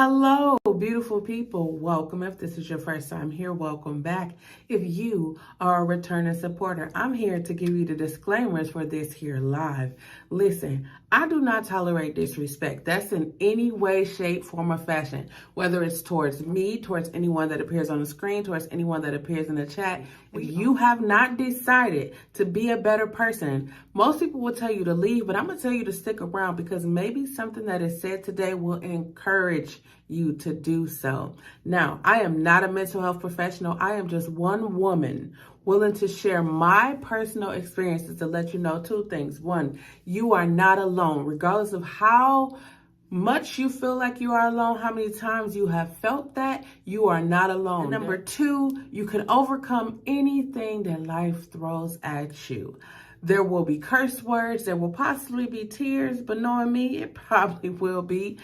Hello, beautiful people. Welcome. If this is your first time here, welcome back. If you are a returning supporter, I'm here to give you the disclaimers for this here live. Listen, I do not tolerate disrespect. That's in any way, shape, form, or fashion, whether it's towards me, towards anyone that appears on the screen, towards anyone that appears in the chat. If you have not decided to be a better person, most people will tell you to leave, but I'm going to tell you to stick around because maybe something that is said today will encourage you to do so. Now, I am not a mental health professional. I am just one woman willing to share my personal experiences to let you know two things. One, you are not alone, regardless of how much you feel like you are alone, how many times you have felt that, you are not alone. And number two, you can overcome anything that life throws at you. There will be curse words, there will possibly be tears, but knowing me, it probably will be.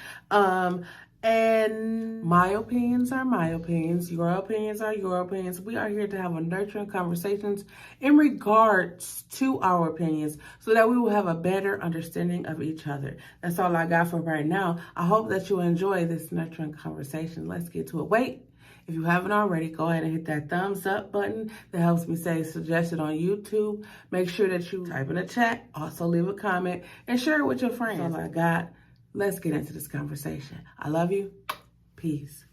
And my opinions are my opinions. Your opinions are your opinions. We are here to have a nurturing conversations in regards to our opinions so that we will have a better understanding of each other. That's all I got for right now. I hope that you enjoy this nurturing conversation. Let's get to it. Wait. If you haven't already, go ahead and hit that thumbs up button that helps me say suggested on YouTube. Make sure that you type in the chat, also leave a comment, and share it with your friends. That's all I got. Let's get into this conversation. I love you. Peace.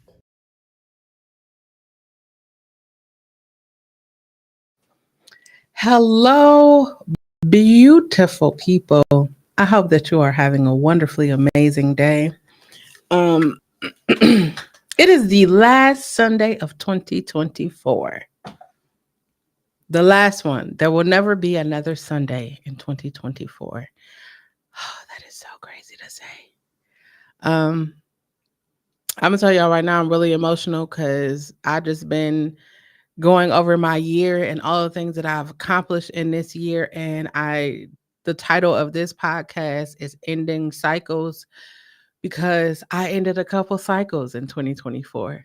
Hello, beautiful people. I hope that you are having a wonderfully amazing day. It is the last Sunday of 2024. The last one. There will never be another Sunday in 2024. Oh, that is so crazy to say. I'm gonna tell y'all right now, I'm really emotional because I just been going over my year and all the things that I've accomplished in this year. And the title of this podcast is Ending Cycles because I ended a couple cycles in 2024.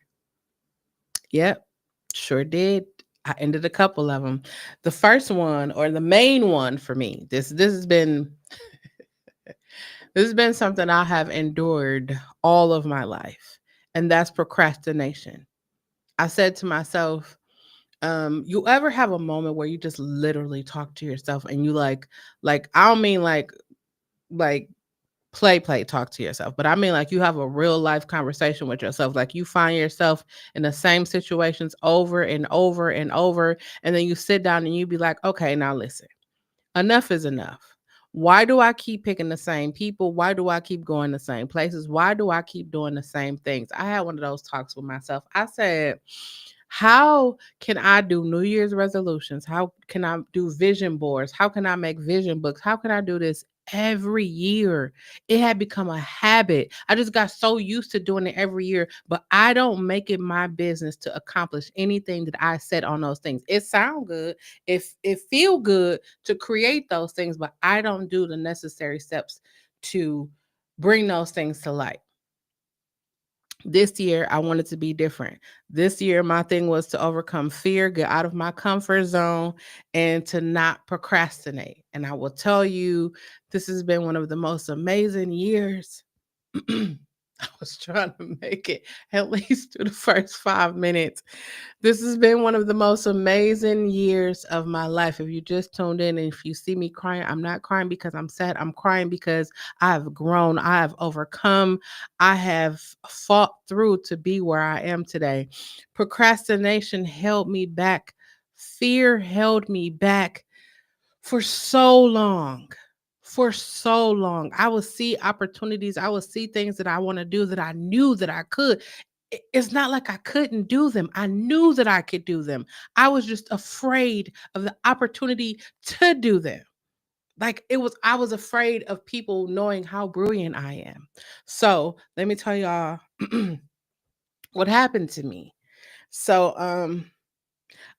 Yep, sure did. I ended a couple of them. The first one, or the main one for me, this has been this has been something I have endured all of my life, and that's procrastination. I said to myself, you ever have a moment where you just literally talk to yourself and you like I don't mean like play talk to yourself, but I mean like you have a real life conversation with yourself. Like you find yourself in the same situations over and over and over, and then you sit down and you be like, okay, now listen, enough is enough. Why do I keep picking the same people? Why do I keep going the same places? Why do I keep doing the same things? I had one of those talks with myself. I said, how can I do New Year's resolutions? How can I do vision boards? How can I make vision books? How can I do this every year? It had become a habit. I just got so used to doing it every year, but I don't make it my business to accomplish anything that I set on those things. It sound good. If it feel good to create those things, but I don't do the necessary steps to bring those things to light. This year, I wanted to be different. This year, my thing was to overcome fear, get out of my comfort zone, and to not procrastinate. And I will tell you, this has been one of the most amazing years. I was trying to make it at least through the first 5 minutes. This has been one of the most amazing years of my life. If you just tuned in and if you see me crying, I'm not crying because I'm sad. I'm crying because I have grown. I have overcome. I have fought through to be where I am today. Procrastination held me back. Fear held me back for so long. For so long. I would see opportunities. I would see things that I want to do that I knew that I could. It's not like I couldn't do them. I knew that I could do them. I was just afraid of the opportunity to do them. I was afraid of people knowing how brilliant I am. So let me tell y'all what happened to me. So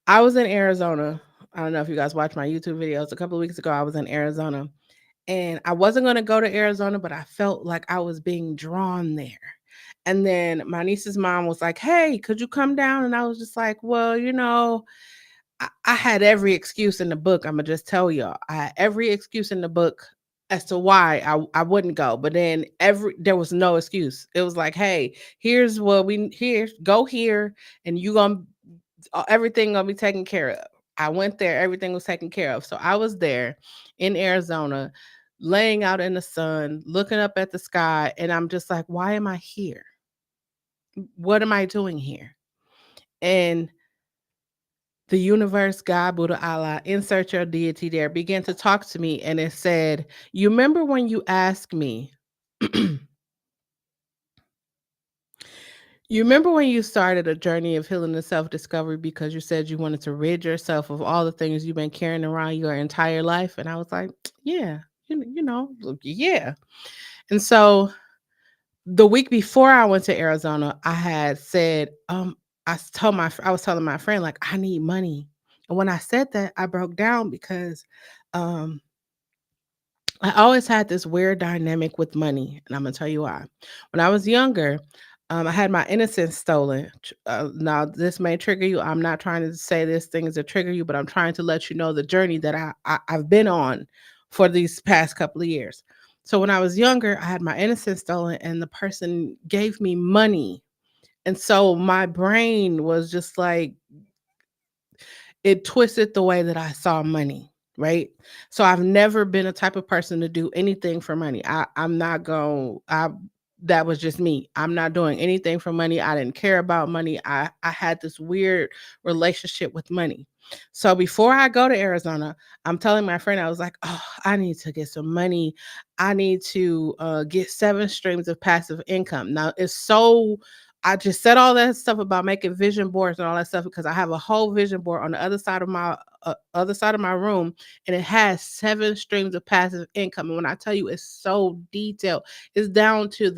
I was in Arizona. I don't know if you guys watch my YouTube videos. A couple of weeks ago, I was in Arizona. And I wasn't going to go to Arizona, but I felt like I was being drawn there. And then my niece's mom was like, hey, could you come down? And I was just like, well, I had every excuse in the book. I'm going to just tell y'all. I had every excuse in the book as to why I wouldn't go. But then there was no excuse. It was like, hey, here's what we here, go here, and you gonna everything gonna be taken care of. I went there, everything was taken care of. So I was there in Arizona, laying out in the sun, looking up at the sky, and I'm just like, why am I here? What am I doing here? And the universe, God, Buddha, Allah, insert your deity there, began to talk to me. And it said, you remember when you asked me, you remember when you started a journey of healing and self discovery because you said you wanted to rid yourself of all the things you've been carrying around your entire life? And I was like, yeah, yeah. And so the week before I went to Arizona, I had said, I was telling my friend, like, I need money. And when I said that, I broke down because um, I always had this weird dynamic with money, and I'm gonna tell you why. When I was younger, I had my innocence stolen. Now, this may trigger you. I'm not trying to say this thing is to trigger you, but I'm trying to let you know the journey that I've been on for these past couple of years. So when I was younger, I had my innocence stolen, and the person gave me money, and so my brain was just like, it twisted the way that I saw money, right? So I've never been a type of person to do anything for money. I'm not going I that was just me. I'm not doing anything for money. I didn't care about money. I had this weird relationship with money. So before I go to Arizona, I'm telling my friend, I was like, "Oh, I need to get some money. I need to get 7 streams of passive income." Now, it's so I just said all that stuff about making vision boards and all that stuff because I have a whole vision board on the other side of my room, and it has 7 streams of passive income. And when I tell you, it's so detailed, it's down to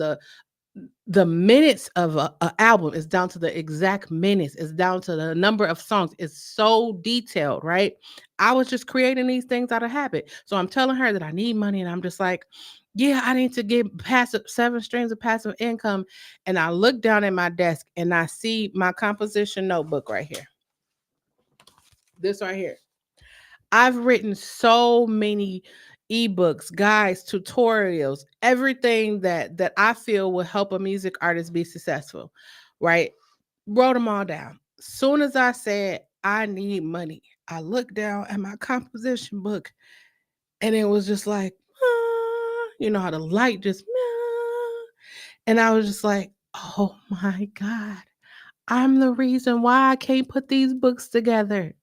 the minutes of a album. It's down to the exact minutes. It's down to the number of songs. It's so detailed, right? I was just creating these things out of habit. So I'm telling her that I need money, and I'm just like, yeah, I need to get passive 7 streams of passive income. And I look down at my desk and I see my composition notebook right here. This right here. I've written so many ebooks, guides, tutorials, everything that I feel will help a music artist be successful, right? Wrote them all down. Soon as I said I need money, I looked down at my composition book and it was just like, you know how the light just, and I was just like, oh my God, I'm the reason why I can't put these books together.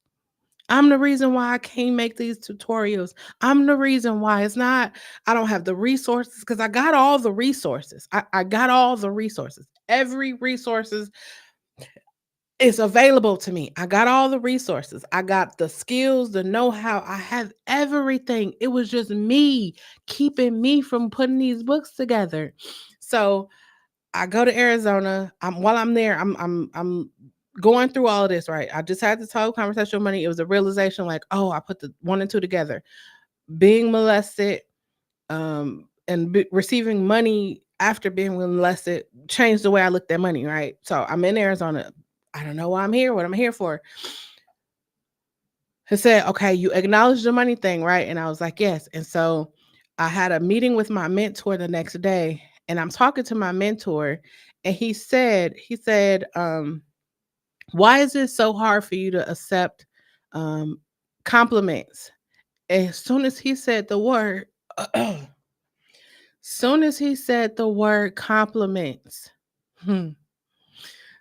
I'm the reason why I can't make these tutorials. I'm the reason why it's not, I don't have the resources because I got all the resources. I got all the resources. Every resources is available to me. I got all the resources. I got the skills, the know-how. I have everything. It was just me keeping me from putting these books together. So I go to Arizona. While I'm there, I'm going through all of this, right? I just had this whole conversation with money. It was a realization like, oh, I put the one and two together. Being molested, and receiving money after being molested changed the way I looked at money, right? So I'm in Arizona. I don't know why I'm here, what I'm here for. He said, okay, you acknowledge the money thing, right? And I was like, yes. And so I had a meeting with my mentor the next day, and I'm talking to my mentor, and he said, why is it so hard for you to accept um, compliments? As soon as he said the word, soon as he said the word compliments, hmm,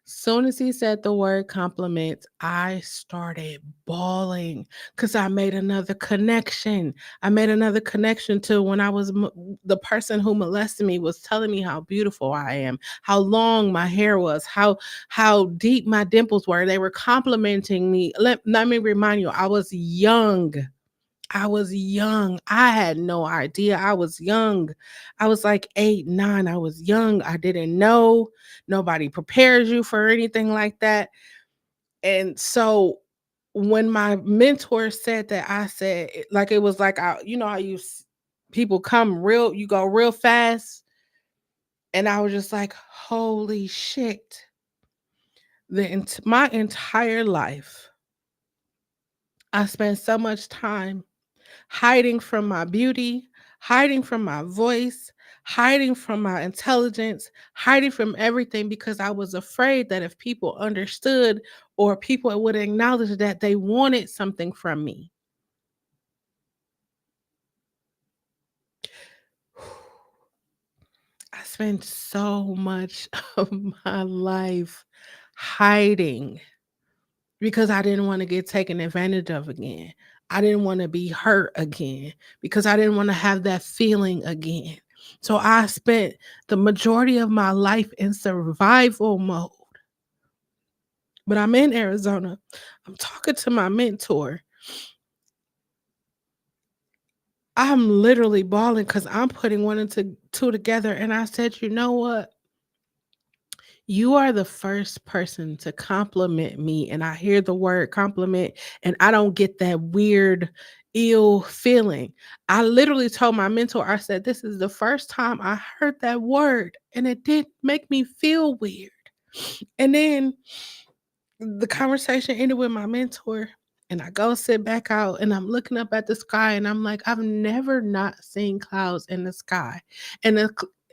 soon as he said the word compliments, I started bawling because I made another connection. I made another connection to when the person who molested me was telling me how beautiful I am, how long my hair was, how deep my dimples were. They were complimenting me. Let me remind you, I was young. I was young. I had no idea. I was young. I was like 8, 9. I was young. I didn't know. Nobody prepares you for anything like that. And so when my mentor said that, I said, like, it was like, you know how people come you go real fast. And I was just like, holy shit. My entire life, I spent so much time hiding from my beauty. hiding from my voice, hiding from my intelligence, hiding from everything because I was afraid that if people understood or people would acknowledge that they wanted something from me. I spent so much of my life hiding because I didn't want to get taken advantage of again. I didn't want to be hurt again because I didn't want to have that feeling again. So I spent the majority of my life in survival mode. But I'm in Arizona. I'm talking to my mentor. I'm literally bawling because I'm putting one and two together. And I said, you know what? You are the first person to compliment me, and I hear the word compliment, and I don't get that weird, ill feeling. I literally told my mentor, I said, "This is the first time I heard that word, and it did make me feel weird." And then the conversation ended with my mentor, and I go sit back out, and I'm looking up at the sky, and I'm like, I've never not seen clouds in the sky, and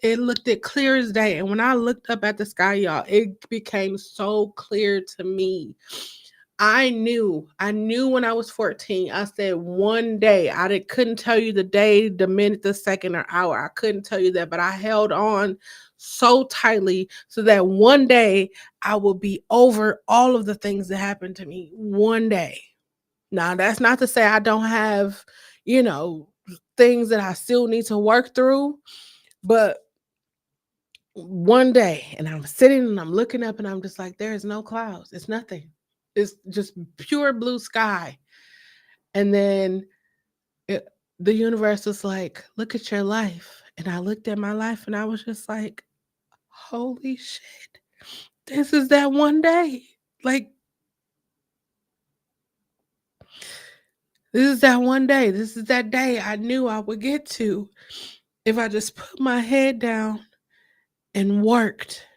it looked it clear as day. And when I looked up at the sky, y'all, it became so clear to me. I knew when I was 14. I said one day. Couldn't tell you the day, the minute, the second, or hour. I couldn't tell you that, but I held on so tightly so that one day I will be over all of the things that happened to me. One day. Now, that's not to say I don't have, you know, things that I still need to work through, but one day, and I'm sitting and I'm looking up and I'm just like, there is no clouds. It's nothing. It's just pure blue sky. And then it, the universe was like, look at your life. And I looked at my life and I was just like, holy shit. This is that one day. Like, this is that one day. This is that day I knew I would get to if I just put my head down and worked.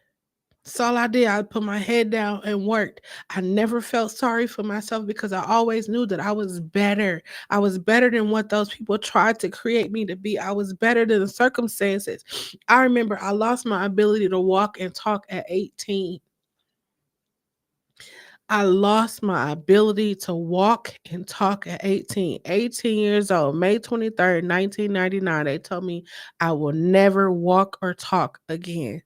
That's all I did. I put my head down and worked. I never felt sorry for myself because I always knew that I was better. I was better than what those people tried to create me to be. I was better than the circumstances. I remember I lost my ability to walk and talk at 18. I lost my ability to walk and talk at 18. 18 years old, May 23rd, 1999. They told me I will never walk or talk again.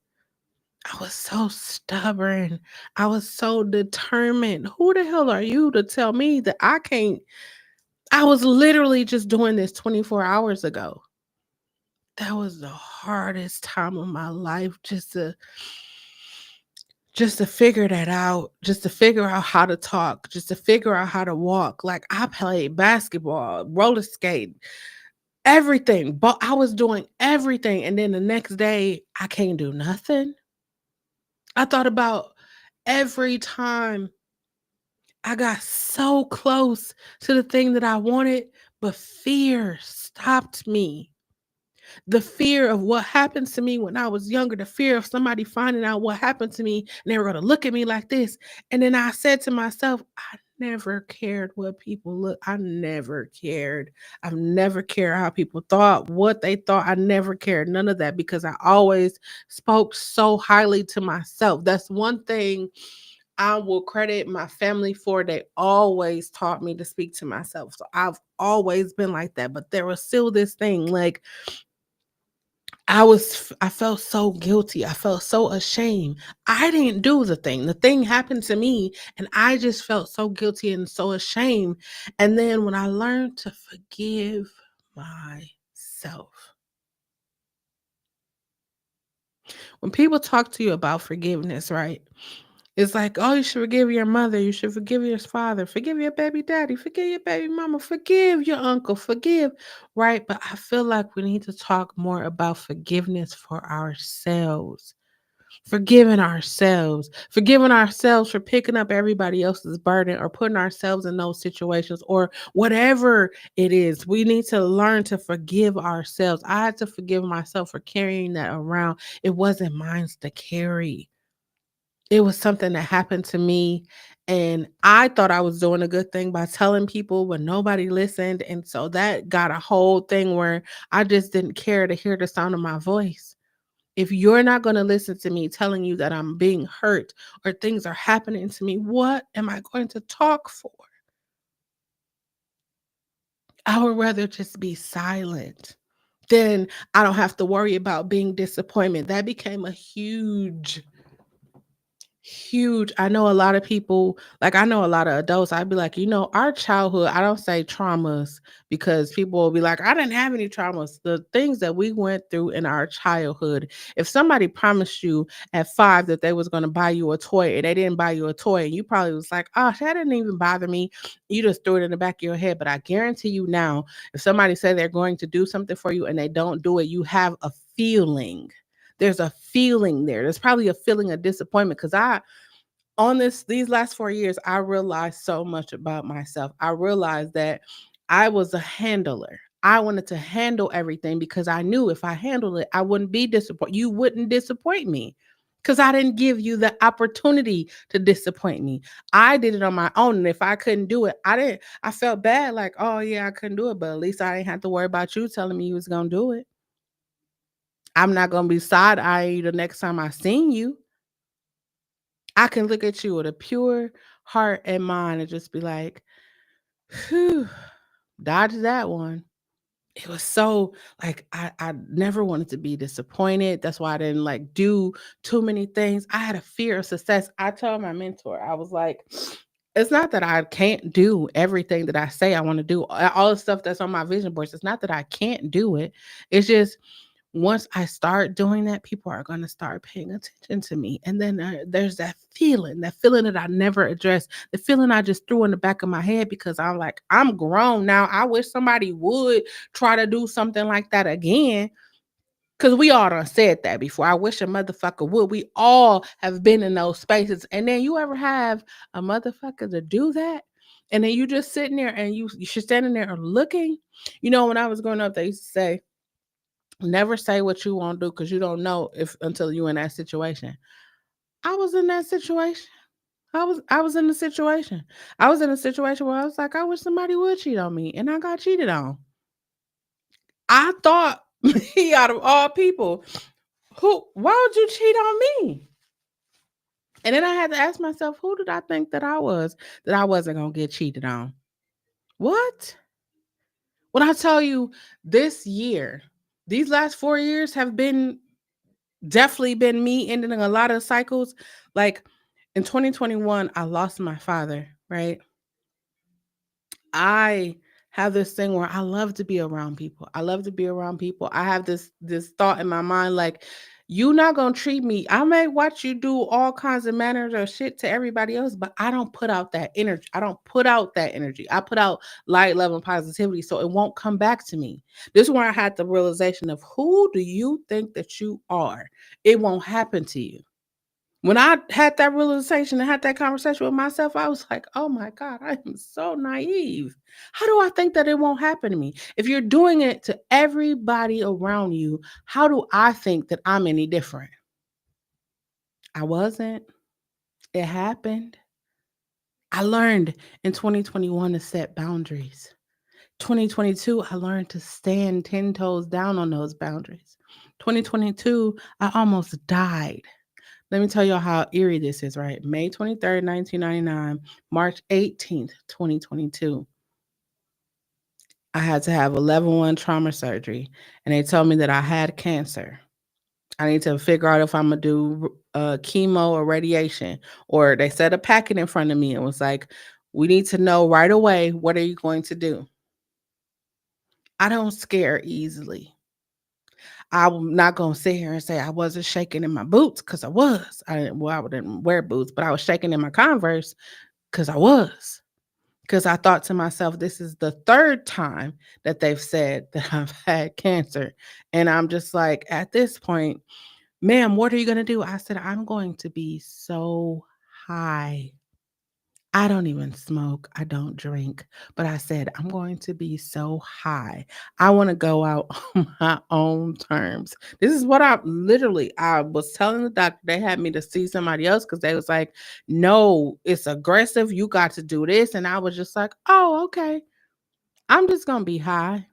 I was so stubborn. I was so determined. Who the hell are you to tell me that I can't? I was literally just doing this 24 hours ago. That was the hardest time of my life just to figure that out, just to figure out how to talk, just to figure out how to walk. Like I played basketball, roller skate, everything. But I was doing everything and then the next day I can't do nothing. I thought about every time I got so close to the thing that I wanted, but fear stopped me. The fear of what happened to me when I was younger, the fear of somebody finding out what happened to me and they were going to look at me like this. And then I said to myself, I never cared what people look. I never cared. I've never cared how people thought, what they thought. I never cared none of that because I always spoke so highly to myself. That's one thing I will credit my family for. They always taught me to speak to myself. So I've always been like that. But there was still this thing like I felt so guilty. I felt so ashamed. I didn't do the thing. The thing happened to me and I just felt so guilty and so ashamed. And then when I learned to forgive myself. When people talk to you about forgiveness, right? It's like, oh, you should forgive your mother. You should forgive your father. Forgive your baby daddy. Forgive your baby mama. Forgive your uncle. Forgive, right? But I feel like we need to talk more about forgiveness for ourselves. Forgiving ourselves for picking up everybody else's burden or putting ourselves in those situations or whatever it is. We need to learn to forgive ourselves. I had to forgive myself for carrying that around. It wasn't mine to carry. It was something that happened to me And I thought I was doing a good thing by telling people, but nobody listened. And so that got a whole thing where I just didn't care to hear the sound of my voice. If you're not going to listen to me telling you that I'm being hurt or things are happening to me, what am I going to talk for? I would rather just be silent. Then I don't have to worry about being disappointment. That became a huge. I know a lot of people, like I know a lot of adults. I'd be like, our childhood, I don't say traumas because people will be like, I didn't have any traumas. The things that we went through in our childhood. If somebody promised you at 5 that they was going to buy you a toy and they didn't buy you a toy, and you probably was like, oh, that didn't even bother me. You just threw it in the back of your head. But I guarantee you now, if somebody said they're going to do something for you and they don't do it, you have a feeling. There's a feeling there. There's probably a feeling of disappointment because on these last 4 years, I realized so much about myself. I realized that I was a handler. I wanted to handle everything because I knew if I handled it, I wouldn't be disappointed. You wouldn't disappoint me because I didn't give you the opportunity to disappoint me. I did it on my own. And if I couldn't do it, I felt bad like, oh yeah, I couldn't do it. But at least I didn't have to worry about you telling me you was going to do it. I'm not going to be side-eyeing you the next time I seen you. I can look at you with a pure heart and mind and just be like, whew, dodge that one. It was so like I never wanted to be disappointed. That's why I didn't like do too many things. I had a fear of success. I told my mentor, I was like, it's not that I can't do everything that I say I want to do. All the stuff that's on my vision boards. It's not that I can't do it. It's just once I start doing that, people are going to start paying attention to me. And then there's that feeling that I never addressed, the feeling I just threw in the back of my head because I'm like, I'm grown now. I wish somebody would try to do something like that again. Because we all done said that before. I wish a motherfucker would. We all have been in those spaces. And then you ever have a motherfucker to do that? And then you just sitting there and you're standing there looking. When I was growing up, they used to say, never say what you won't do because you don't know if until you're in that situation. I was in that situation. I was in the situation. I was in a situation where I was like, I wish somebody would cheat on me, and I got cheated on. I thought me out of all people, why would you cheat on me? And then I had to ask myself, who did I think that I was that I wasn't gonna get cheated on? What? When I tell you this year, these last 4 years have definitely been me ending a lot of cycles. Like in 2021, I lost my father, right? I have this thing where I love to be around people. I love to be around people. I have this thought in my mind like you not gonna treat me. I may watch you do all kinds of manners or shit to everybody else, but I don't put out that energy. I don't put out that energy. I put out light, love, and positivity, so it won't come back to me. This is where I had the realization of who do you think that you are? It won't happen to you. When I had that realization and had that conversation with myself, I was like, oh my God, I am so naive. How do I think that it won't happen to me? If you're doing it to everybody around you, how do I think that I'm any different? I wasn't. It happened. I learned in 2021 to set boundaries. 2022, I learned to stand 10 toes down on those boundaries. 2022, I almost died. Let me tell y'all how eerie this is, right? May 23rd, 1999, March 18th, 2022. I had to have a level 1 trauma surgery, and they told me that I had cancer. I need to figure out if I'm going to do chemo or radiation. Or they set a packet in front of me and was like, we need to know right away, what are you going to do? I don't scare easily. I'm not gonna sit here and say I wasn't shaking in my boots because I was. I didn't wear boots, but I was shaking in my Converse because I was. Because I thought to myself, this is the third time that they've said that I've had cancer. And I'm just like, at this point, ma'am, what are you gonna do? I said, I'm going to be so high. I don't even smoke. I don't drink. But I said, I'm going to be so high. I want to go out on my own terms. This is what I was telling the doctor. They had me to see somebody else because they was like, no, it's aggressive. You got to do this. And I was just like, oh, okay. I'm just going to be high.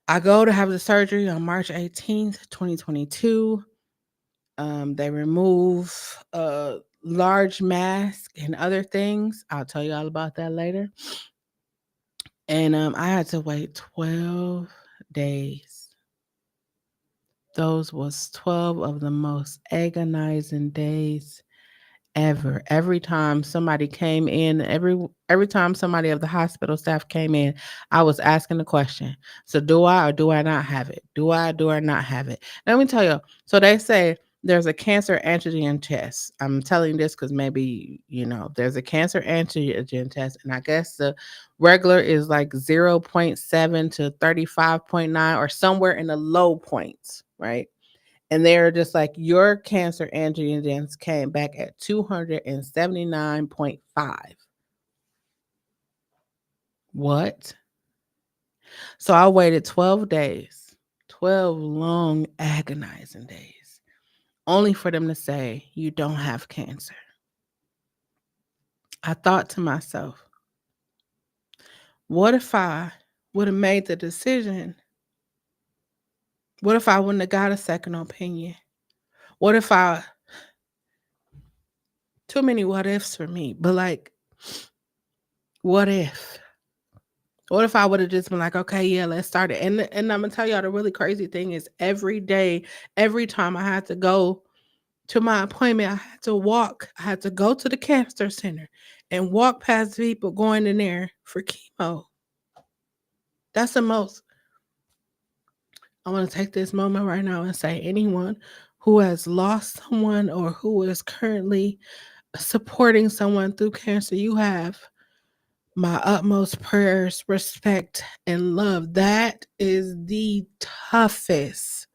I go to have the surgery on March 18th, 2022. They remove a large mask and other things. I'll tell you all about that later. And I had to wait 12 days. Those was 12 of the most agonizing days ever. Every time somebody came in, every time somebody of the hospital staff came in, I was asking the question. So do I or do I not have it? Do I not have it? Let me tell you. So they say there's a cancer antigen test. I'm telling this because maybe there's a cancer antigen test, and I guess the regular is like 0.7 to 35.9 or somewhere in the low points, right? And they're just like, your cancer antigens came back at 279.5. What? So I waited 12 days, 12 long, agonizing days, only for them to say, you don't have cancer. I thought to myself, what if I would have made the decision? What if I wouldn't have got a second opinion? What if too many what ifs for me, but like, what if? What if I would have just been like, okay, yeah, let's start it. And I'm gonna tell y'all the really crazy thing is every day, every time I had to go to my appointment, I had to walk. I had to go to the cancer center and walk past people going in there for chemo. That's the most. I want to take this moment right now and say anyone who has lost someone or who is currently supporting someone through cancer, you have my utmost prayers, respect, and love. That is the toughest.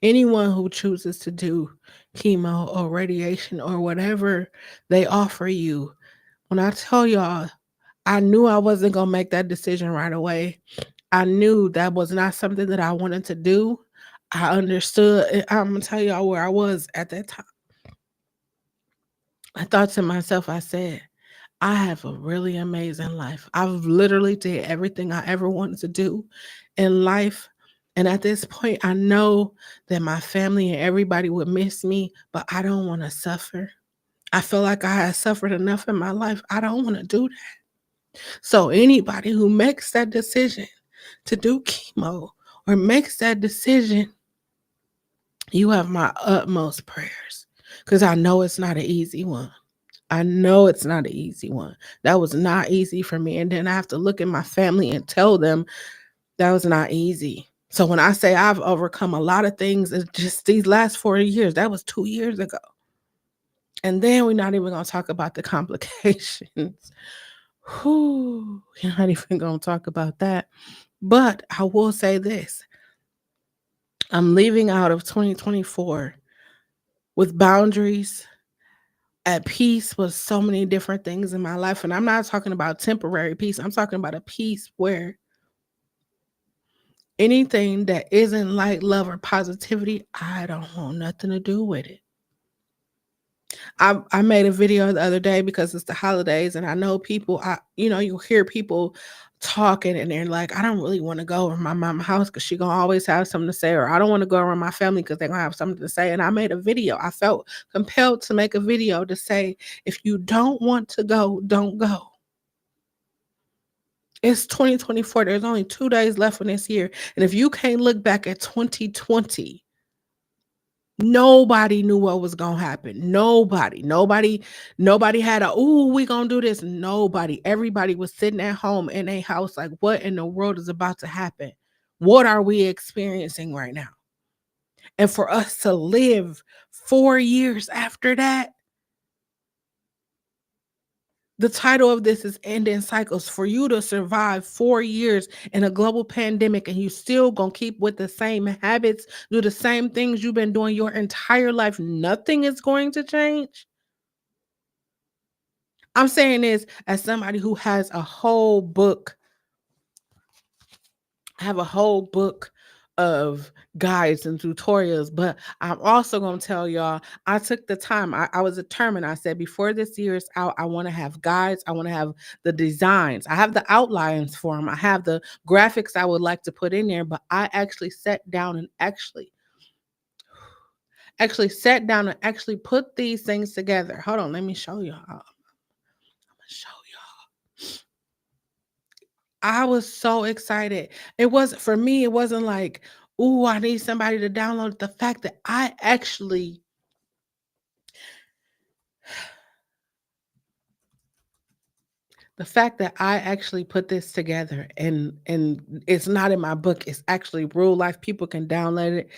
Anyone who chooses to do chemo or radiation or whatever they offer you, when I tell y'all, I knew I wasn't going to make that decision right away. I knew that was not something that I wanted to do. I understood. I'm going to tell y'all where I was at that time. I thought to myself, I said, I have a really amazing life. I've literally did everything I ever wanted to do in life. And at this point, I know that my family and everybody would miss me, but I don't want to suffer. I feel like I had suffered enough in my life. I don't want to do that. So anybody who makes that decision to do chemo or makes that decision, you have my utmost prayers because I know it's not an easy one. I know it's not an easy one. That was not easy for me. And then I have to look at my family and tell them that was not easy. So when I say I've overcome a lot of things, it's just these last 4 years. That was 2 years ago. And then we're not even going to talk about the complications. Whew, we're not even going to talk about that. But I will say this. I'm leaving out of 2024 with boundaries, at peace with so many different things in my life. And I'm not talking about temporary peace. I'm talking about a peace where anything that isn't like love or positivity, I don't want nothing to do with it. I made a video the other day because it's the holidays and I know people, you hear people talking and they're like, I don't really want to go over my mama's house because she gonna always have something to say, or I don't want to go around my family because they're gonna have something to say. And I made a video. I felt compelled to make a video to say, if you don't want to go, don't go. It's 2024. There's only 2 days left in this year. And if you can't look back at 2020, nobody knew what was gonna happen. Nobody had we gonna do this. Nobody. Everybody was sitting at home in a house like, what in the world is about to happen? What are we experiencing right now? And for us to live 4 years after that, the title of this is Ending Cycles. For you to survive 4 years in a global pandemic and you still gonna keep with the same habits, do the same things you've been doing your entire life, nothing is going to change. I'm saying this as somebody who has a whole book, have a whole book of guides and tutorials, but I'm also going to tell y'all, I took the time. I was determined. I said, before this year is out, I want to have guides. I want to have the designs. I have the outlines for them. I have the graphics I would like to put in there, but I actually sat down and actually sat down and actually put these things together. Hold on, let me show y'all. I'm gonna show y'all. I was so excited. It was for me, it wasn't like, "Ooh, I need somebody to download." The fact that I actually put this together, and it's not in my book. It's actually real life. People can download it.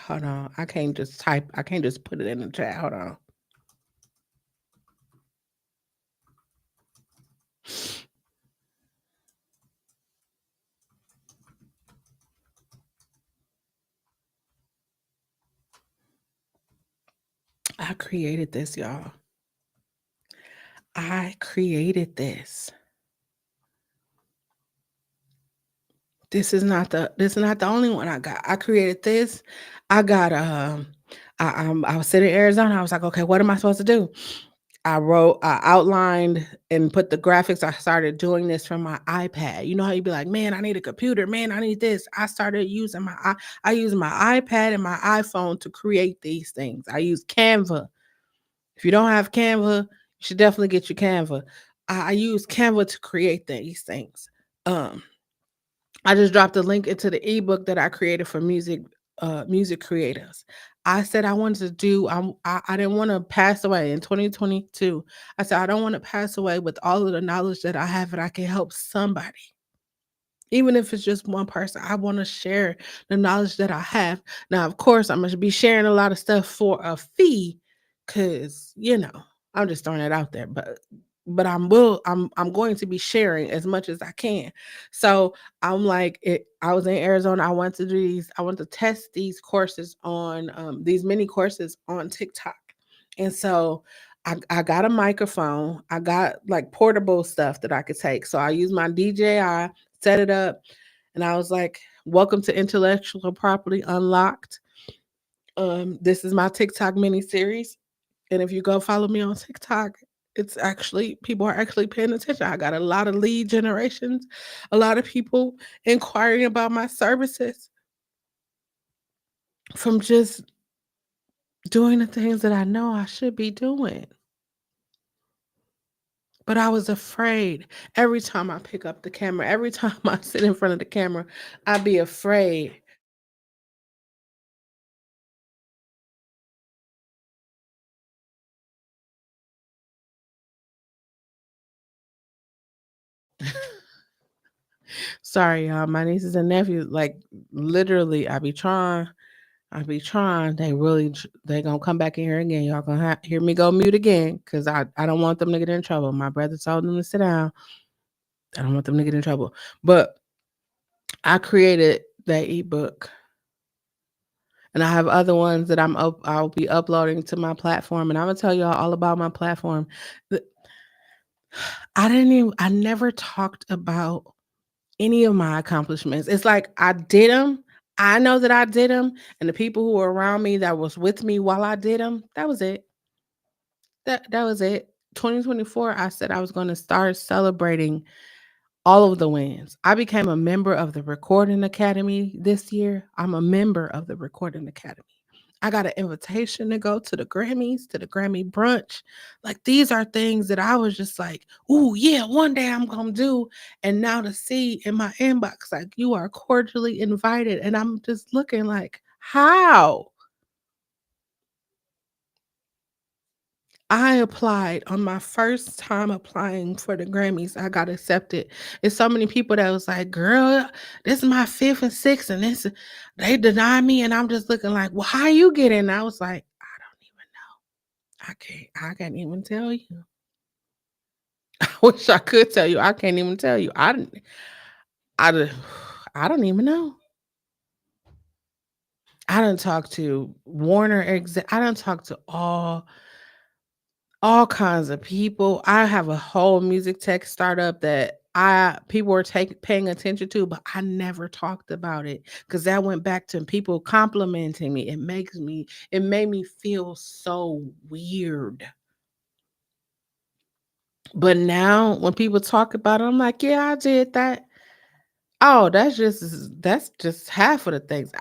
Hold on. I can't just put it in the chat. Hold on. I created this, y'all. I created this. This is not the only one I got. I created this. I got I was sitting in Arizona. I was like, okay, what am I supposed to do? I outlined and put the graphics. I started doing this from my iPad. You know how you'd be like, man, I need a computer. Man, I need this. I started using I use my iPad and my iPhone to create these things. I use Canva. If you don't have Canva, you should definitely get your Canva. I use Canva to create these things. Um, I just dropped a link into the ebook that I created for music creators. I said I wanted to do I didn't want to pass away in 2022. I said I don't want to pass away with all of the knowledge that I have and I can help somebody. Even if it's just one person, I want to share the knowledge that I have. Now, of course, I'm gonna be sharing a lot of stuff for a fee, cause I'm just throwing it out there. But I'm going to be sharing as much as I can. So I'm like it. I was in Arizona. I want to do these. I want to test these courses on these mini courses on TikTok, and so I got a microphone. I got like portable stuff that I could take. So I use my DJI, set it up, and I was like, "Welcome to Intellectual Property Unlocked." This is my TikTok mini series, and if you go follow me on TikTok, it's actually people are actually paying attention. I got a lot of lead generations, a lot of people inquiring about my services from just doing the things that I know I should be doing. But I was afraid. Every time I pick up the camera, every time I sit in front of the camera, I'd be afraid. Sorry, y'all. My nieces and nephews, like literally, I be trying. They gonna come back in here again. Y'all gonna hear me go mute again because I don't want them to get in trouble. My brother told them to sit down. I don't want them to get in trouble. But I created that ebook, and I have other ones that I'll be uploading to my platform, and I'm gonna tell y'all all about my platform. The- I never talked about any of my accomplishments. It's like I did them. I know that I did them, and the people who were around me that was with me while I did them, that was it. That was it. 2024, I said I was going to start celebrating all of the wins. I became a member of the Recording Academy this year. I'm a member of the Recording Academy. I got an invitation to go to the Grammys, to the Grammy brunch. Like these are things that I was just like, "Ooh, yeah, one day I'm going to do." And now to see in my inbox like you are cordially invited and I'm just looking like, "How?" I applied on my first time applying for the Grammys. I got accepted. It's so many people that was like, "Girl, this is my fifth and sixth, and this they deny me." And I'm just looking like, "Well, how you get in?" I was like, "I don't even know. I can't even tell you." I wish I could tell you. I can't even tell you. I, d- I don't even know. I done talked to Warner I done talked to all kinds of people. I have a whole music tech startup that I people were paying attention to, but I never talked about it because that went back to people complimenting me. It made me feel so weird. But now when people talk about it, I'm like, yeah, I did that. Oh, that's just half of the things.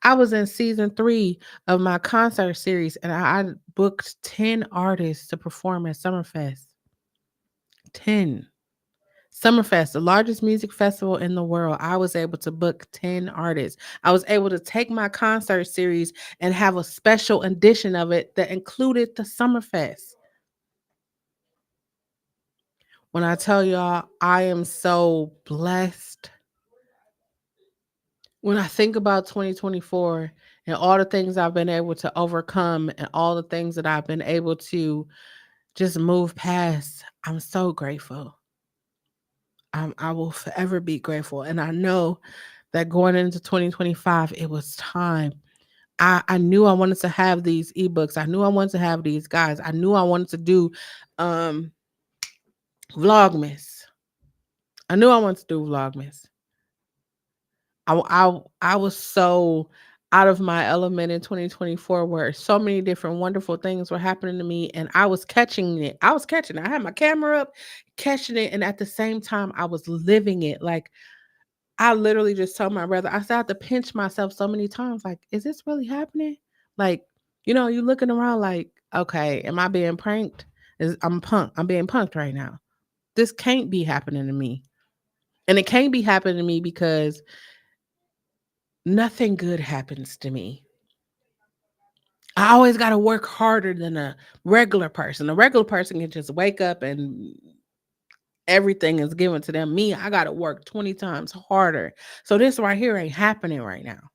I was in season 3 of my concert series, and I booked 10 artists to perform at Summerfest. 10. Summerfest, the largest music festival in the world. I was able to book 10 artists. I was able to take my concert series and have a special edition of it that included the Summerfest. When I tell y'all, I am so blessed. When I think about 2024 and all the things I've been able to overcome and all the things that I've been able to just move past, I'm so grateful. I will forever be grateful. And I know that going into 2025, it was time. I knew I wanted to have these ebooks. I knew I wanted to have these guys. I knew I wanted to do um Vlogmas. I knew I wanted to do Vlogmas. I was so out of my element in 2024 where so many different wonderful things were happening to me and I was catching it. I was catching it. I had my camera up, catching it, and at the same time I was living it. Like I literally just told my brother, I said I had to pinch myself so many times. Like, is this really happening? Like, you looking around like, okay, am I being pranked? I'm punked. I'm being punked right now. This can't be happening to me. And it can't be happening to me because nothing good happens to me. I always got to work harder than a regular person. A regular person can just wake up and everything is given to them. Me, I got to work 20 times harder. So this right here ain't happening right now.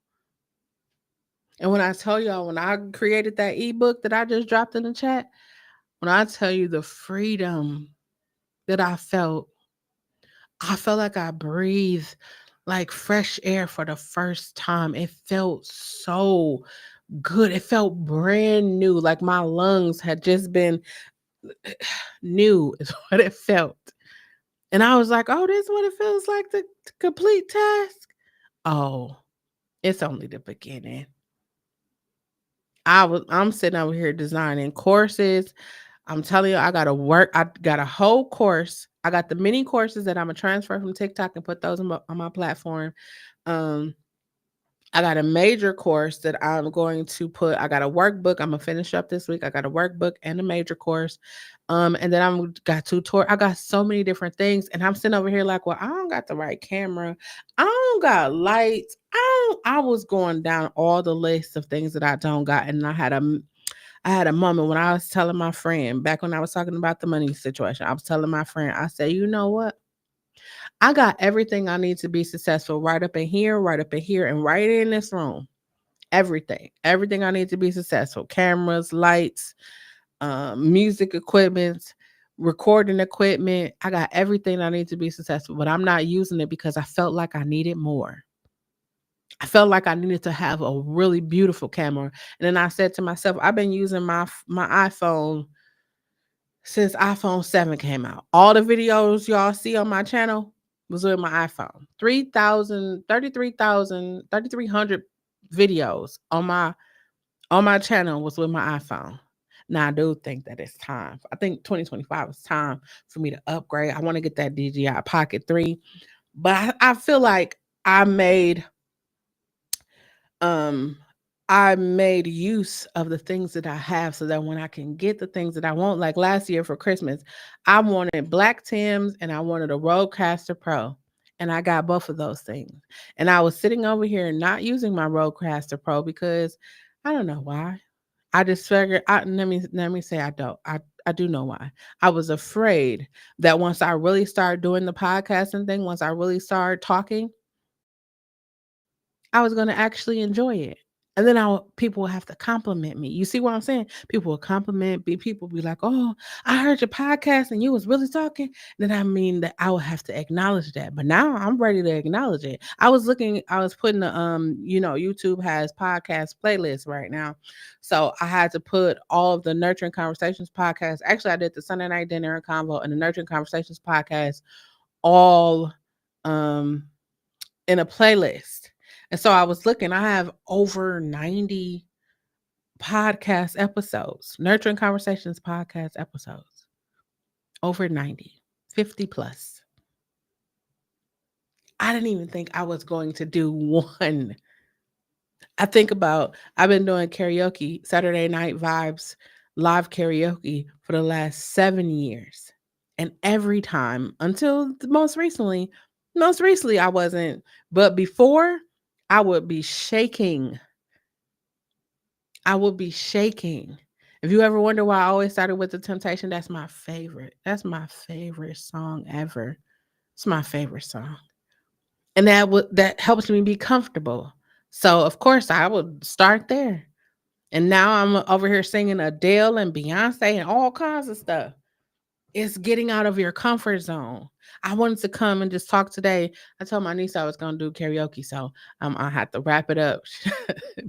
And when I tell y'all, when I created that ebook that I just dropped in the chat, when I tell you the freedom that I felt like I breathed like fresh air for the first time. It felt so good. It felt brand new. Like my lungs had just been new, is what it felt. And I was like, oh, this is what it feels like to complete task. Oh, it's only the beginning. I'm sitting over here designing courses. I'm telling you, I gotta work. I got a whole course. I got the mini courses that I'm gonna transfer from TikTok and put those on my platform. Um, I got a major course that I'm going to put. I got a workbook. I'm gonna finish up this week. I got a workbook and a major course. And then I'm got tutorial. I got so many different things, and I'm sitting over here like, well, I don't got the right camera. I don't got lights. I was going down all the lists of things that I don't got, and I had a moment when I was telling my friend back when I was talking about the money situation. I was telling my friend, I said, you know what? I got everything I need to be successful right up in here, and right in this room. Everything I need to be successful: cameras, lights, music equipment, recording equipment. I got everything I need to be successful, but I'm not using it because I felt like I needed more. I felt like I needed to have a really beautiful camera. And then I said to myself, I've been using my iPhone since iPhone 7 came out. All the videos y'all see on my channel was with my iPhone. 3,300 videos on my channel was with my iPhone. Now I do think that it's time. I think 2025 is time for me to upgrade. I want to get that DJI Pocket 3, but I feel like I made um I made use of the things that I have so that when I can get the things that I want, like last year for Christmas, I wanted black Tims and I wanted a Rodecaster Pro. And I got both of those things. And I was sitting over here not using my Rodecaster Pro because I don't know why. I just figured let me say I don't. I do know why. I was afraid that once I really started doing the podcasting thing, once I really started talking, I was gonna actually enjoy it. And then people will have to compliment me. You see what I'm saying? People will compliment me. People be like, "Oh, I heard your podcast and you was really talking." Then I mean that I will have to acknowledge that. But now I'm ready to acknowledge it. I was putting the YouTube has podcast playlists right now. So I had to put all of the Nurturing Conversations podcast. Actually, I did the Sunday Night Dinner and Convo and the Nurturing Conversations podcast all um in a playlist. And so I was looking, I have over 90 podcast episodes, Nurturing Conversations podcast episodes, over 90, 50 plus. I didn't even think I was going to do one. I've been doing karaoke, Saturday Night Vibes, live karaoke for the last 7 years. And every time until most recently I wasn't, but before I would be shaking. I would be shaking. If you ever wonder why I always started with the Temptation, that's my favorite. That's my favorite song ever. It's my favorite song. And that helps me be comfortable. So of course I would start there. And now I'm over here singing Adele and Beyonce and all kinds of stuff. It's getting out of your comfort zone. I wanted to come and just talk today. I told my niece I was gonna do karaoke, so I had to wrap it up.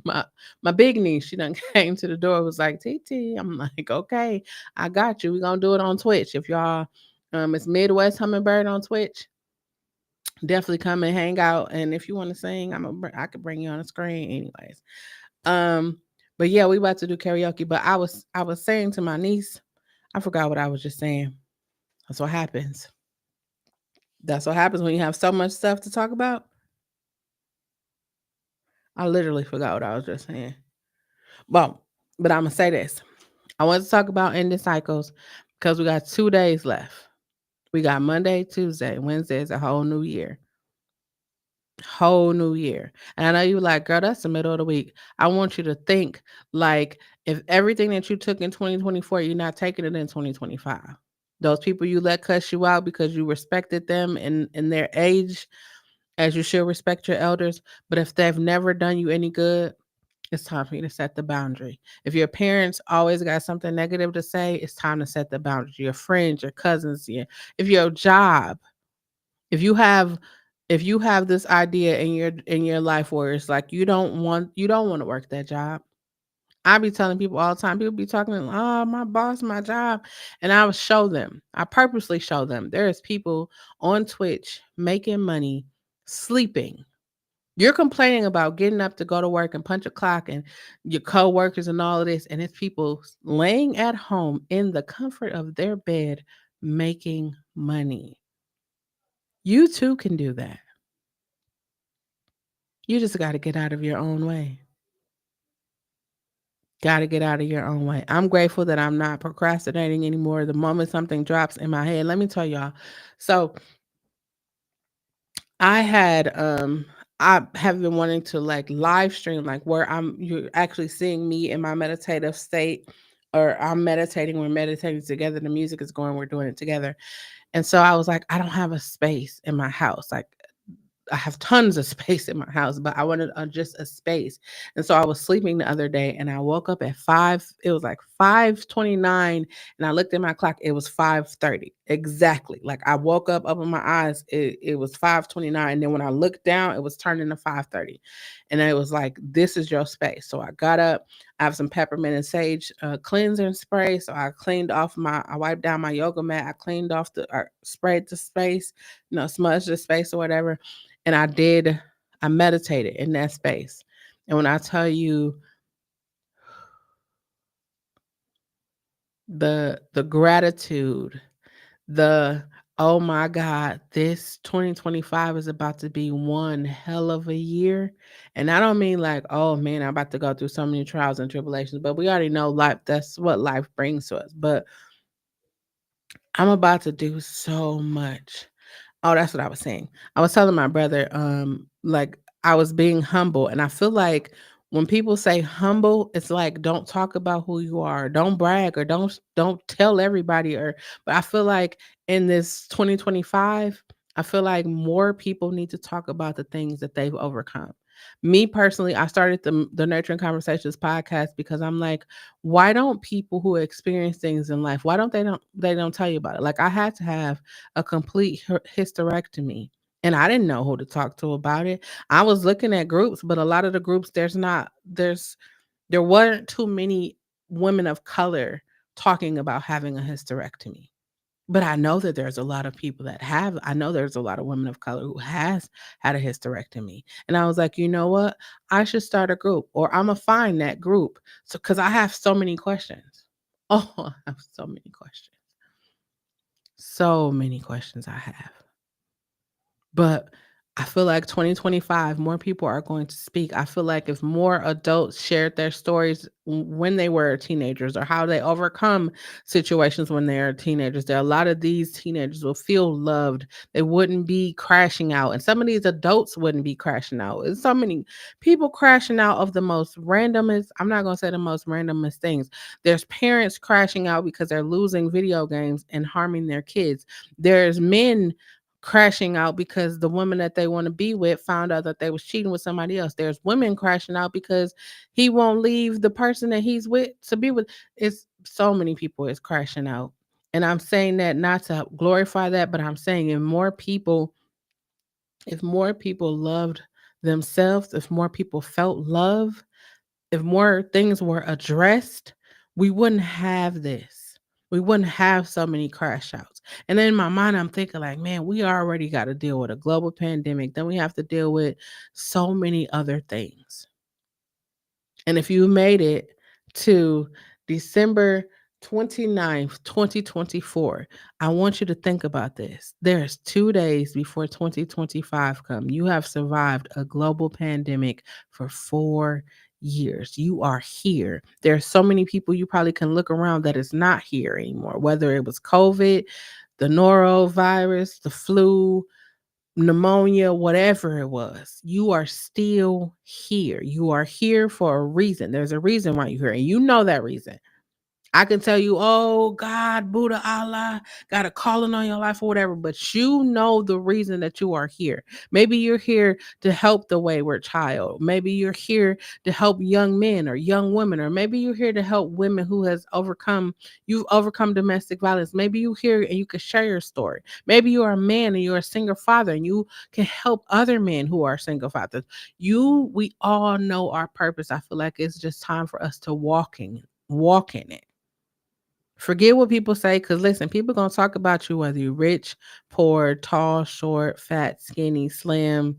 my my big niece, she done came to the door, was like, "TT," I'm like, "Okay, I got you. We're gonna do it on Twitch. If y'all, it's Midwest Hummingbird on Twitch. Definitely come and hang out. And if you want to sing, I could bring you on the screen, anyways. Um, but yeah, we about to do karaoke. But I was saying to my niece, I forgot what I was just saying. That's what happens. That's what happens when you have so much stuff to talk about. I literally forgot what I was just saying. Well, but I'm gonna say this. I want to talk about ending cycles because we got 2 days left. We got Monday, Tuesday, Wednesday is a whole new year. Whole new year. And I know you like, girl, that's the middle of the week. I want you to think like if everything that you took in 2024, you're not taking it in 2025. Those people you let cuss you out because you respected them in their age, as you should respect your elders. But if they've never done you any good, it's time for you to set the boundary. If your parents always got something negative to say, it's time to set the boundary. Your friends, your cousins, if your job, if you have this idea in your life where it's like you don't want to work that job. I be telling people all the time. People be talking, oh, my boss, my job. And I would show them. I purposely show them. There's people on Twitch making money, sleeping. You're complaining about getting up to go to work and punch a clock and your coworkers and all of this. And it's people laying at home in the comfort of their bed making money. You too can do that. You just got to get out of your own way. Got to get out of your own way. I'm grateful that I'm not procrastinating anymore. The moment something drops in my head, let me tell y'all. So I had I have been wanting to like live stream like where you're actually seeing me in my meditative state, or I'm meditating, we're meditating together, the music is going, we're doing it together. And so I was like, I don't have a space in my house. Like I have tons of space in my house, but I wanted just a space. And so I was sleeping the other day and I woke up at 5, it was like 5:29, and I looked at my clock, it was 5:30. Exactly. Like I woke up, opened my eyes, it was 5:29. And then when I looked down, it was turning to 5:30. And it was like, this is your space. So I got up, I have some peppermint and sage cleanser spray. So I wiped down my yoga mat, I cleaned off sprayed the space, smudged the space or whatever. And I meditated in that space. And when I tell you the gratitude, the oh my God, this 2025 is about to be one hell of a year. And I don't mean like, oh man, I'm about to go through so many trials and tribulations, but we already know life, that's what life brings to us. But I'm about to do so much. Oh, that's what I was saying. I was telling my brother, like I was being humble, and I feel like when people say humble, it's like don't talk about who you are, don't brag, or don't tell everybody. But I feel like in this 2025, I feel like more people need to talk about the things that they've overcome. Me personally, I started the Nurturing Conversations podcast because I'm like, why don't people who experience things in life, why don't tell you about it? Like I had to have a complete hysterectomy, and I didn't know who to talk to about it. I was looking at groups, but a lot of the groups there weren't too many women of color talking about having a hysterectomy. But I know that there's a lot of people that have. I know there's a lot of women of color who has had a hysterectomy. And I was like, you know what? I should start a group, or I'm gonna find that group. So cuz I have so many questions. Oh, I have so many questions. So many questions I have. But I feel like 2025, more people are going to speak. I feel like if more adults shared their stories when they were teenagers or how they overcome situations when they are teenagers, there are a lot of these teenagers will feel loved. They wouldn't be crashing out. And some of these adults wouldn't be crashing out. There's so many people crashing out of the most randomest, I'm not going to say the most randomest things. There's parents crashing out because they're losing video games and harming their kids. There's men crashing out because the woman that they want to be with found out that they was cheating with somebody else. There's women crashing out because he won't leave the person that he's with to be with. It's so many people is crashing out. And I'm saying that not to glorify that, but I'm saying if more people loved themselves, if more people felt love, if more things were addressed, we wouldn't have this. We wouldn't have so many crash outs. And then in my mind, I'm thinking, like, man, we already got to deal with a global pandemic. Then we have to deal with so many other things. And if you made it to December 29th, 2024, I want you to think about this. There's 2 days before 2025 come. You have survived a global pandemic for 4 years. You are here. There are so many people you probably can look around that is not here anymore, whether it was COVID, the norovirus, the flu, pneumonia, whatever it was, you are still here. You are here for a reason. There's a reason why you're here, and you know that reason. I can tell you, oh, God, Buddha, Allah, got a calling on your life or whatever, but you know the reason that you are here. Maybe you're here to help the wayward child. Maybe you're here to help young men or young women, or maybe you're here to help women who you've overcome domestic violence. Maybe you're here and you can share your story. Maybe you're a man and you're a single father and you can help other men who are single fathers. We all know our purpose. I feel like it's just time for us to walk in it. Forget what people say, because listen, people gonna talk about you whether you're rich, poor, tall, short, fat, skinny, slim,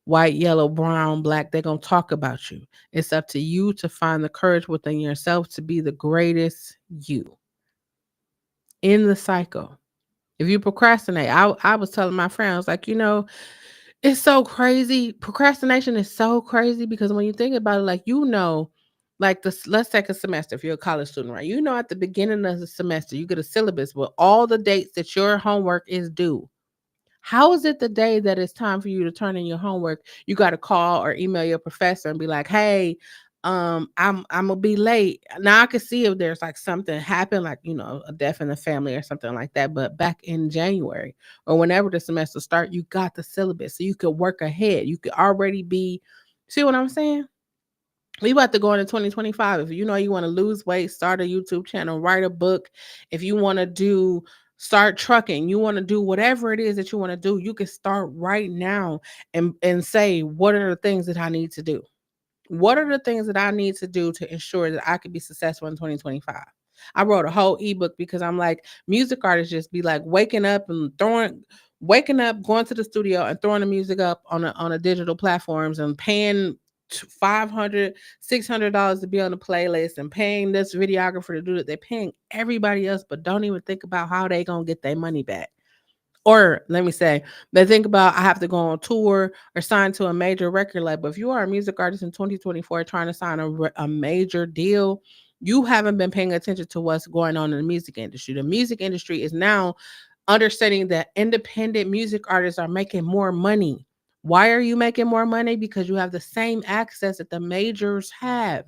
white, yellow, brown, black. They're gonna talk about you. It's up to you to find the courage within yourself to be the greatest you in the cycle. If you procrastinate, I was telling my friend, I was like, it's so crazy. Procrastination is so crazy because when you think about it, like, like this, let's take a semester. If you're a college student, right? At the beginning of the semester, you get a syllabus with all the dates that your homework is due. How is it the day that it's time for you to turn in your homework? You got to call or email your professor and be like, "Hey, I'm gonna be late." Now I can see if there's like something happened, like a death in the family or something like that. But back in January or whenever the semester start, you got the syllabus, so you could work ahead. You could already be. See what I'm saying? We about to go into 2025. If you want to lose weight, start a YouTube channel, write a book. If you want to start trucking, you want to do whatever it is that you want to do, you can start right now and say, what are the things that I need to do? What are the things that I need to do to ensure that I could be successful in 2025? I wrote a whole ebook because I'm like, music artists just be like waking up, going to the studio and throwing the music up on a digital platforms and paying $500, $600 to be on the playlist and paying this videographer to do it. They're paying everybody else, but don't even think about how they gonna get their money back. Or let me say, they think about I have to go on tour or sign to a major record label. If you are a music artist in 2024 trying to sign a major deal, you haven't been paying attention to what's going on in the music industry. The music industry is now understanding that independent music artists are making more money. Why are you making more money? Because you have the same access that the majors have.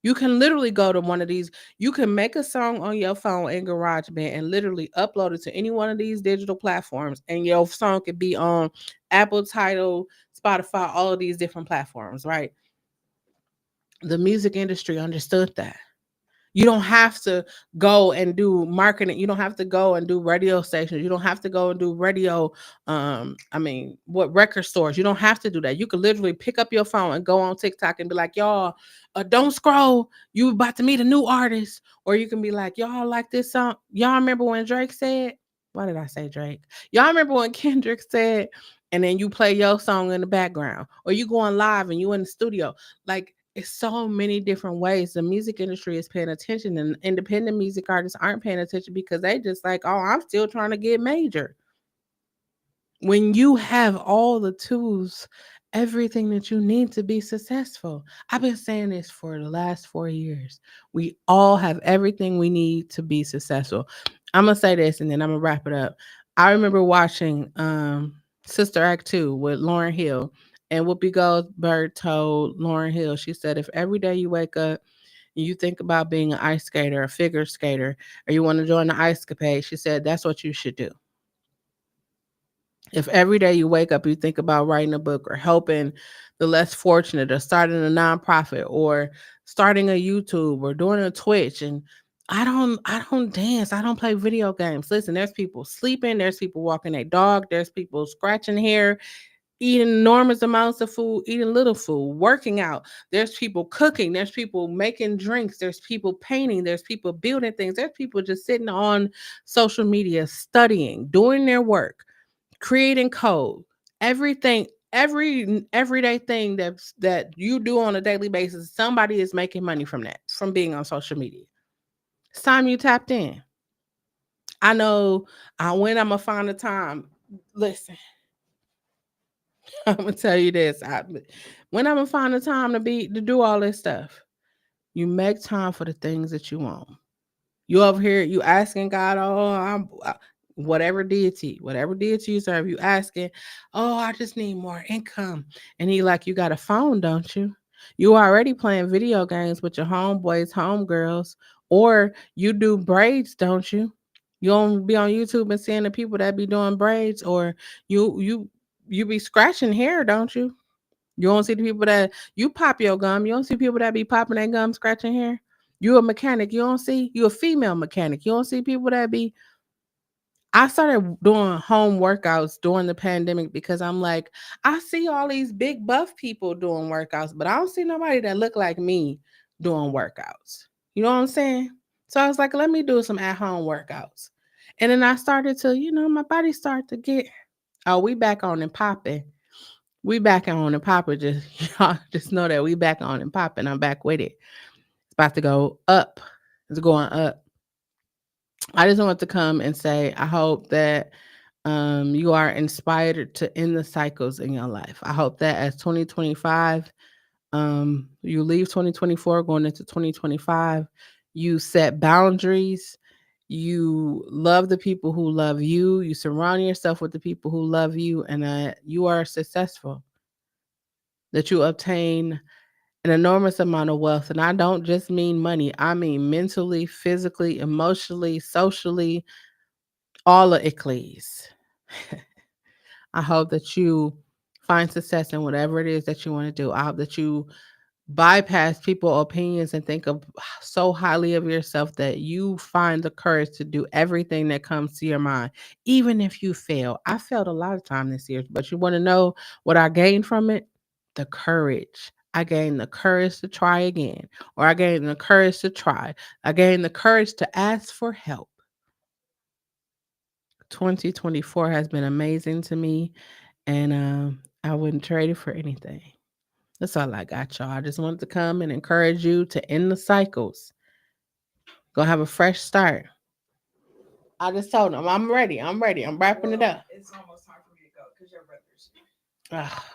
You can literally go to one of these. You can make a song on your phone in GarageBand and literally upload it to any one of these digital platforms, and your song could be on Apple Title, Spotify, all of these different platforms, right? The music industry understood that. You don't have to go and do marketing. You don't have to go and do radio stations. You don't have to go and do radio. What record stores? You don't have to do that. You could literally pick up your phone and go on TikTok and be like, y'all, don't scroll. You about to meet a new artist. Or you can be like, y'all like this song. Y'all remember when Drake said, why did I say Drake? Y'all remember when Kendrick said, and then you play your song in the background. Or you going live and you in the studio. Like, it's so many different ways the music industry is paying attention, and independent music artists aren't paying attention because they just like, oh, I'm still trying to get major. When you have all the tools, everything that you need to be successful. I've been saying this for the last 4 years. We all have everything we need to be successful. I'm gonna say this and then I'm gonna wrap it up. I remember watching Sister Act 2 with Lauryn Hill. And Whoopi Goldberg told Lauryn Hill, she said, if every day you wake up and you think about being an ice skater, a figure skater, or you want to join the ice capade, she said, that's what you should do. If every day you wake up, you think about writing a book or helping the less fortunate or starting a nonprofit or starting a YouTube or doing a Twitch. And I don't dance. I don't play video games. Listen, there's people sleeping, there's people walking their dog, there's people scratching hair, eating enormous amounts of food, eating little food, working out. There's people cooking, there's people making drinks, there's people painting, there's people building things, there's people just sitting on social media studying, doing their work, creating code. Everything, every everyday thing that you do on a daily basis, somebody is making money from that, from being on social media. It's time you tapped in. I know when I'm gonna find the time. Listen, I'm gonna tell you this. When I'm gonna find the time to do all this stuff, you make time for the things that you want. You over here, you asking God, oh, whatever deity you serve, you asking, oh, I just need more income, and he like, you got a phone, don't you? You already playing video games with your homeboys, homegirls, or you do braids, don't you? You don't be on YouTube and seeing the people that be doing braids, or you be scratching hair, don't you? You don't see the people that you pop your gum. You don't see people that be popping their gum, scratching hair. You a mechanic. You don't see you a female mechanic. You don't see people that be. I started doing home workouts during the pandemic because I'm like, I see all these big buff people doing workouts, but I don't see nobody that look like me doing workouts. You know what I'm saying? So I was like, let me do some at home workouts. And then I started to, my body started to get, oh, we back on and popping. We back on and popping. Just y'all just know that we back on and popping. I'm back with it. It's about to go up. It's going up. I just want to come and say, I hope that you are inspired to end the cycles in your life. I hope that as 2025, you leave 2024 going into 2025, you set boundaries. You love the people who love you. You surround yourself with the people who love you, and that you are successful. That you obtain an enormous amount of wealth. And I don't just mean money, I mean mentally, physically, emotionally, socially, all of Eccles. I hope that you find success in whatever it is that you want to do. I hope that you bypass people's opinions and think of so highly of yourself that you find the courage to do everything that comes to your mind, even if you fail. I failed a lot of time this year, but you want to know what I gained from it? The courage. I gained the courage to try again, or I gained the courage to try. I gained the courage to ask for help. 2024 has been amazing to me, and I wouldn't trade it for anything. That's all I got, y'all. I just wanted to come and encourage you to end the cycles. Go have a fresh start. I just told them I'm ready. I'm ready. I'm wrapping it up. It's almost time for me to go because your brother's.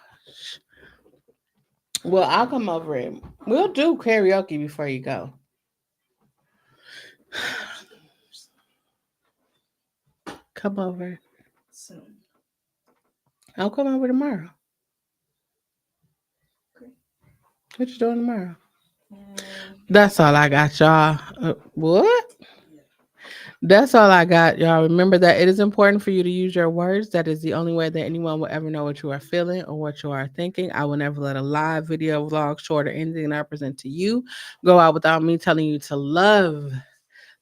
Well, I'll come over and we'll do karaoke before you go. Come over soon. I'll come over tomorrow. Okay. What you doing tomorrow? That's all I got, y'all. What? That's all I got, y'all. Remember that it is important for you to use your words. That is the only way that anyone will ever know what you are feeling or what you are thinking. I will never let a live video, vlog, short, or anything that I present to you go out without me telling you to love.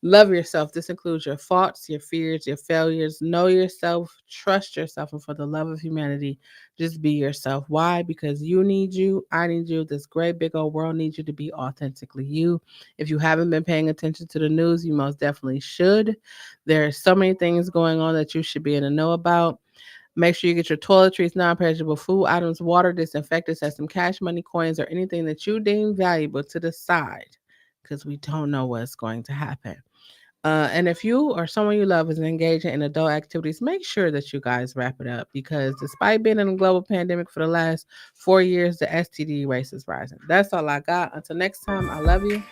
Love yourself. This includes your faults, your fears, your failures. Know yourself, trust yourself, and for the love of humanity, just be yourself. Why? Because you need you. I need you. This great big old world needs you to be authentically you. If you haven't been paying attention to the news, you most definitely should. There are so many things going on that you should be in the know about. Make sure you get your toiletries, non-perishable food items, water, disinfectants, and some cash, money, coins, or anything that you deem valuable to the side, because we don't know what's going to happen. And if you or someone you love is engaging in adult activities, make sure that you guys wrap it up, because despite being in a global pandemic for the last 4 years, the STD rate is rising. That's all I got. Until next time, I love you.